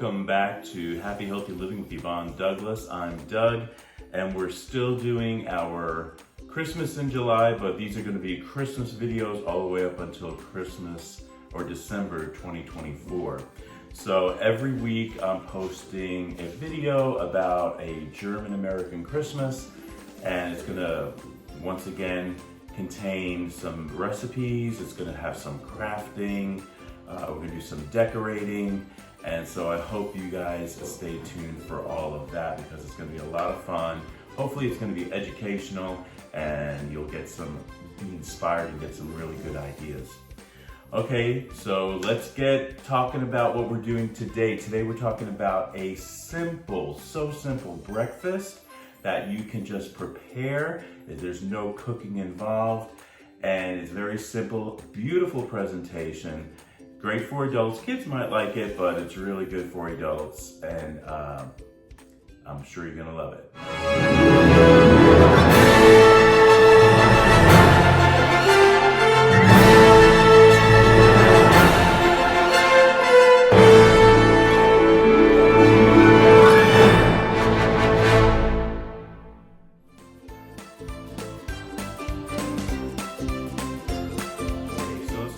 Welcome back to Happy Healthy Living with Yvonne Douglas. I'm Doug, and we're still doing our Christmas in July, but these are going to be Christmas videos all the way up until Christmas or December 2024. So every week I'm posting a video about a German American Christmas, and it's going to once again contain some recipes. It's going to have some crafting. We're going to do some decorating. And so I hope you guys stay tuned for all of that because it's going to be a lot of fun. Hopefully it's going to be educational and you'll be inspired and get some really good ideas. Okay, so let's get talking about what we're doing today. Today we're talking about a so simple breakfast that you can just prepare. There's no cooking involved and it's very simple, beautiful presentation. Great for adults. Kids might like it, but it's really good for adults, and I'm sure you're gonna love it.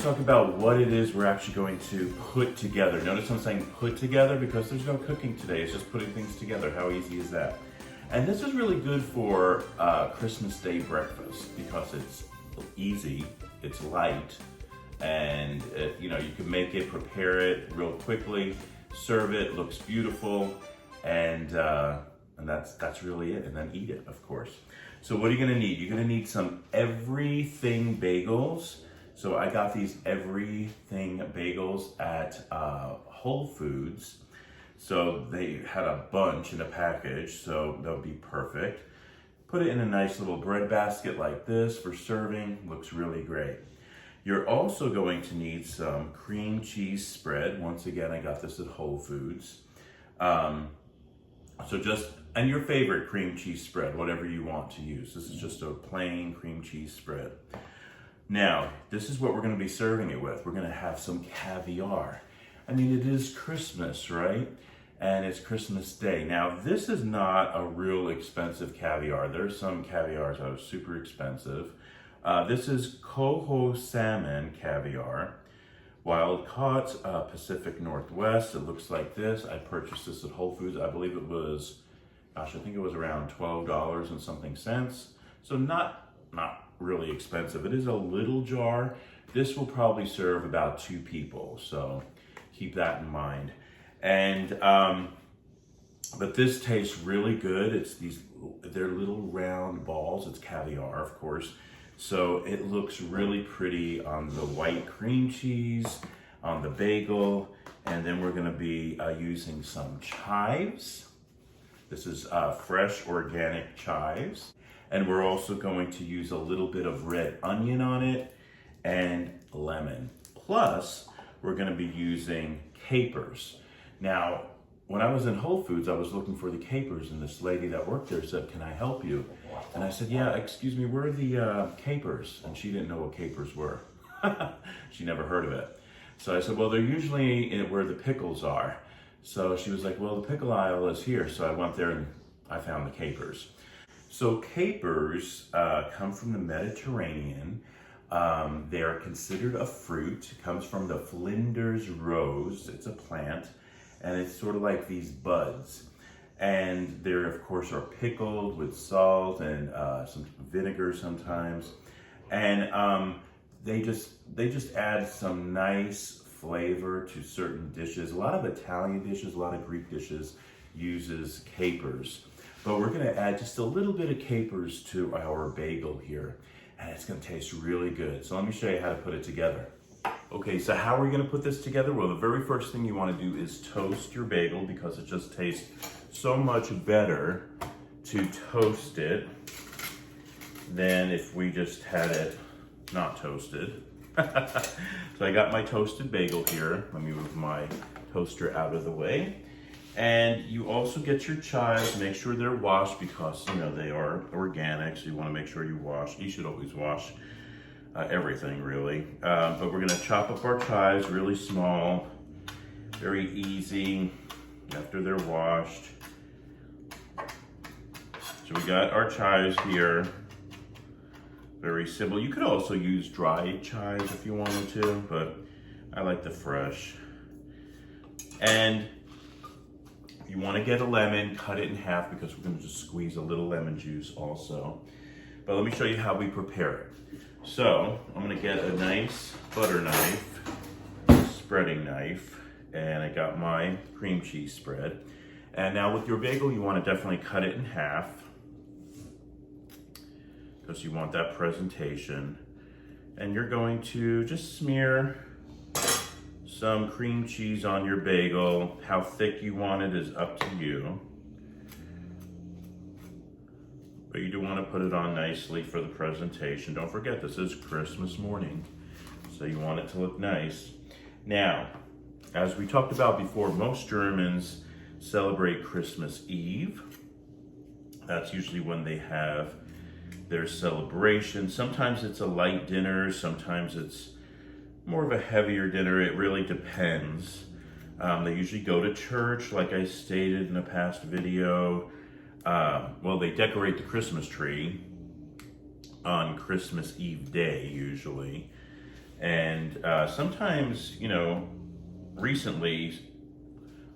Talk about what it is we're actually going to put together. Notice I'm saying put together because there's no cooking today. It's just putting things together. How easy is that? And this is really good for Christmas Day breakfast because it's easy, it's light, and you can make it, prepare it real quickly, serve it, looks beautiful, and that's really it. And then eat it, of course. So what are you gonna need? You're gonna need some everything bagels. So I got these everything bagels at Whole Foods. So they had a bunch in a package, so that would be perfect. Put it in a nice little bread basket like this for serving. Looks really great. You're also going to need some cream cheese spread. Once again, I got this at Whole Foods. And your favorite cream cheese spread, whatever you want to use. This is just a plain cream cheese spread. Now, this is what we're going to be serving it with. We're going to have some caviar. I mean, it is Christmas, right? And it's Christmas Day. Now, this is not a real expensive caviar. There's some caviars that are super expensive. This is coho salmon caviar, wild caught, Pacific Northwest. It looks like this. I purchased this at Whole Foods. I believe it was, I think it was around $12 and something cents. So not really expensive. It is a little jar. This will probably serve about 2 people, so keep that in mind. And but this tastes really good. They're little round balls. It's caviar, of course, so it looks really pretty on the white cream cheese, on the bagel, and then we're going to be using some chives. This is fresh organic chives. And we're also going to use a little bit of red onion on it and lemon. Plus, we're gonna be using capers. Now, when I was in Whole Foods, I was looking for the capers, and this lady that worked there said, "Can I help you?" And I said, "Yeah, excuse me, where are the capers?" And she didn't know what capers were. She never heard of it. So I said, "Well, they're usually where the pickles are." So she was like, "Well, the pickle aisle is here." So I went there and I found the capers. So capers come from the Mediterranean. They are considered a fruit. It comes from the Flinders rose. It's a plant, and it's sort of like these buds. And they, of course, are pickled with salt and some vinegar sometimes. And they just add some nice flavor to certain dishes. A lot of Italian dishes, a lot of Greek dishes uses capers. But we're gonna add just a little bit of capers to our bagel here, and it's gonna taste really good. So let me show you how to put it together. Okay, so how are we gonna put this together? Well, the very first thing you wanna do is toast your bagel because it just tastes so much better to toast it than if we just had it not toasted. So I got my toasted bagel here. Let me move my toaster out of the way. And you also get your chives, make sure they're washed because they are organic, so you want to make sure you wash. You should always wash everything really. But we're gonna chop up our chives really small, very easy. after they're washed. So we got our chives here. Very simple. You could also use dried chives if you wanted to, but I like the fresh. And if you want to get a lemon, cut it in half because we're going to just squeeze a little lemon juice also. But let me show you how we prepare it. So I'm going to get a nice butter knife, spreading knife, and I got my cream cheese spread. And now with your bagel, you want to definitely cut it in half because you want that presentation. And you're going to just smear some cream cheese on your bagel. How thick you want it is up to you. But you do want to put it on nicely for the presentation. Don't forget, this is Christmas morning, so you want it to look nice. Now, as we talked about before, most Germans celebrate Christmas Eve. That's usually when they have their celebration. Sometimes it's a light dinner, sometimes it's more of a heavier dinner. It really depends. They usually go to church, like I stated in a past video. Well, they decorate the Christmas tree on Christmas Eve day, usually. And sometimes, you know, recently,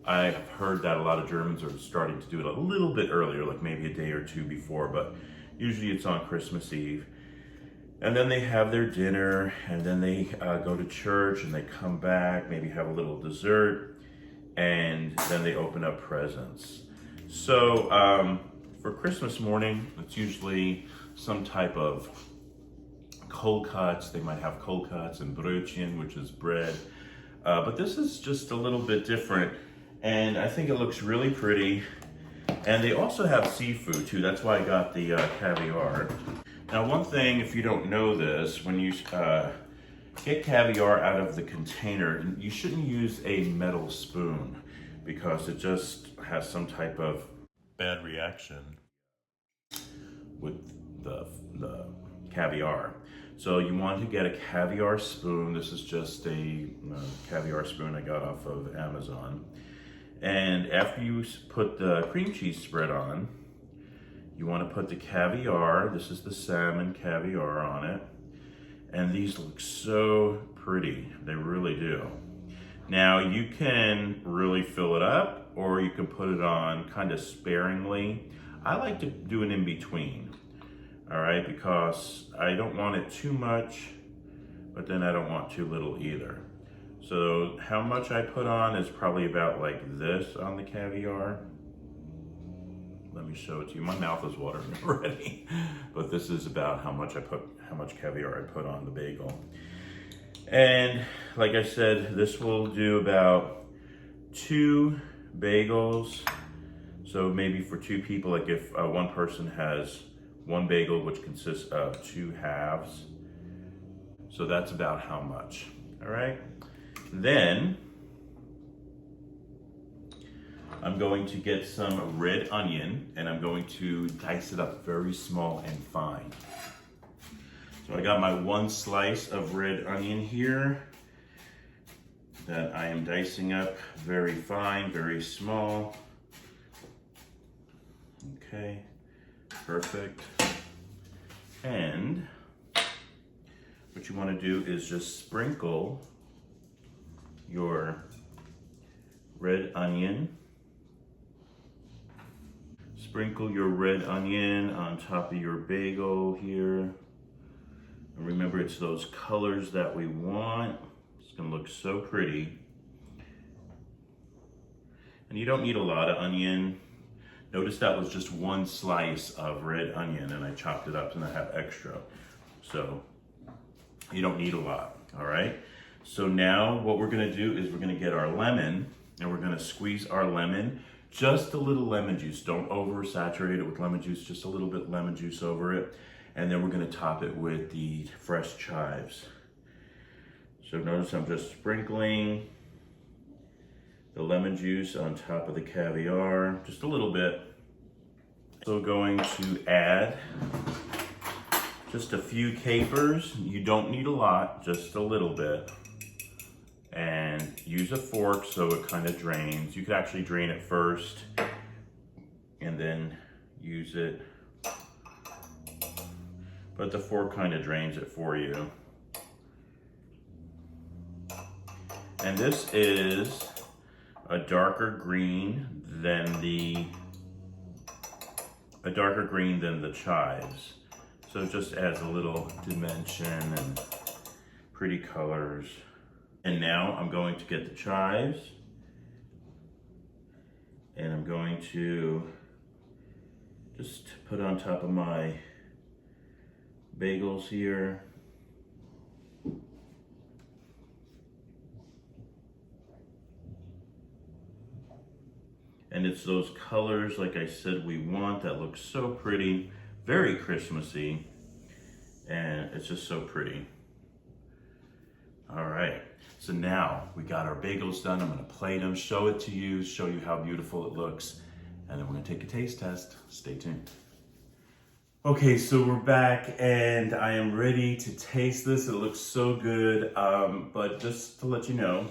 I've heard that a lot of Germans are starting to do it a little bit earlier, like maybe a day or two before, but usually it's on Christmas Eve. And then they have their dinner, and then they go to church, and they come back, maybe have a little dessert, and then they open up presents. So for Christmas morning, it's usually some type of cold cuts. They might have cold cuts and Brötchen, which is bread. But this is just a little bit different, and I think it looks really pretty. And they also have seafood too. That's why I got the caviar. Now, one thing, if you don't know this, when you get caviar out of the container, you shouldn't use a metal spoon because it just has some type of bad reaction with the caviar. So you want to get a caviar spoon. This is just a caviar spoon I got off of Amazon. And after you put the cream cheese spread on, you want to put the caviar. This is the salmon caviar on it. And these look so pretty. They really do. Now you can really fill it up, or you can put it on kind of sparingly. I like to do an in-between, all right, because I don't want it too much, but then I don't want too little either. So how much I put on is probably about like this on the caviar. Let me show it to you. My mouth is watering already, but this is about how much caviar I put on the bagel. And like I said, this will do about 2 bagels. So maybe for 2 people, like if one person has 1 bagel, which consists of 2 halves. So that's about how much, all right? Then I'm going to get some red onion, and I'm going to dice it up very small and fine. So I got my 1 slice of red onion here that I am dicing up very fine, very small. Okay, perfect. And what you want to do is just sprinkle your red onion. Sprinkle your red onion on top of your bagel here. And remember, it's those colors that we want. It's gonna look so pretty. And you don't need a lot of onion. Notice that was just 1 slice of red onion, and I chopped it up and I have extra. So you don't need a lot, all right? So now what we're gonna do is we're gonna get our lemon, and we're gonna squeeze our lemon. Just a little lemon juice. Don't oversaturate it with lemon juice, just a little bit lemon juice over it. And then we're gonna top it with the fresh chives. So notice I'm just sprinkling the lemon juice on top of the caviar, just a little bit. So going to add just a few capers. You don't need a lot, just a little bit. and use a fork so it kind of drains. You could actually drain it first and then use it, but the fork kind of drains it for you. And this is a darker green than the chives. So it just adds a little dimension and pretty colors. And now I'm going to get the chives and I'm going to just put on top of my bagels here. And it's those colors, like I said, we want, that looks so pretty, very Christmassy, and it's just so pretty. All right, so now we got our bagels done. I'm gonna plate them, show it to you, show you how beautiful it looks, and then we're gonna take a taste test. Stay tuned. Okay, so we're back and I am ready to taste this. It looks so good, but just to let you know,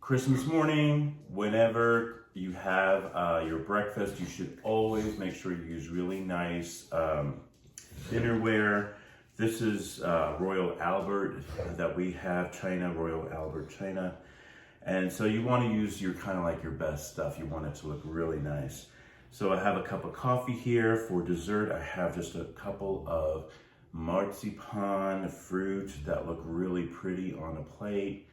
Christmas morning, whenever you have your breakfast, you should always make sure you use really nice dinnerware. This is Royal Albert that we have, China, Royal Albert China. And so you want to use your kind of like your best stuff. You want it to look really nice. So I have a cup of coffee here. For dessert, I have just a couple of marzipan fruit that look really pretty on a plate.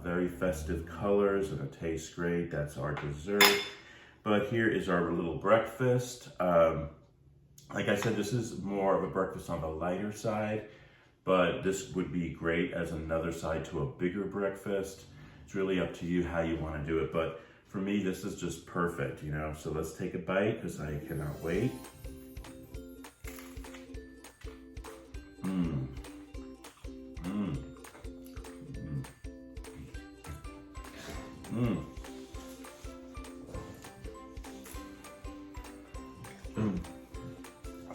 Very festive colors and it tastes great. That's our dessert. But here is our little breakfast. Like I said, this is more of a breakfast on the lighter side, but this would be great as another side to a bigger breakfast. It's really up to you how you want to do it, but for me, this is just perfect, you know? So let's take a bite because I cannot wait.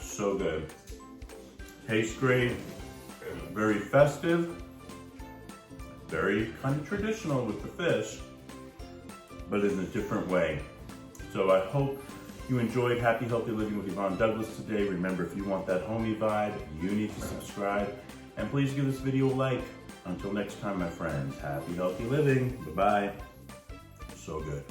So good. Tastes great. Very festive. Very kind of traditional with the fish, but in a different way. So I hope you enjoyed Happy Healthy Living with Yvonne Douglas today. Remember, if you want that homey vibe, you need to subscribe. And please give this video a like. Until next time, my friends, happy healthy living. Bye-bye. So good.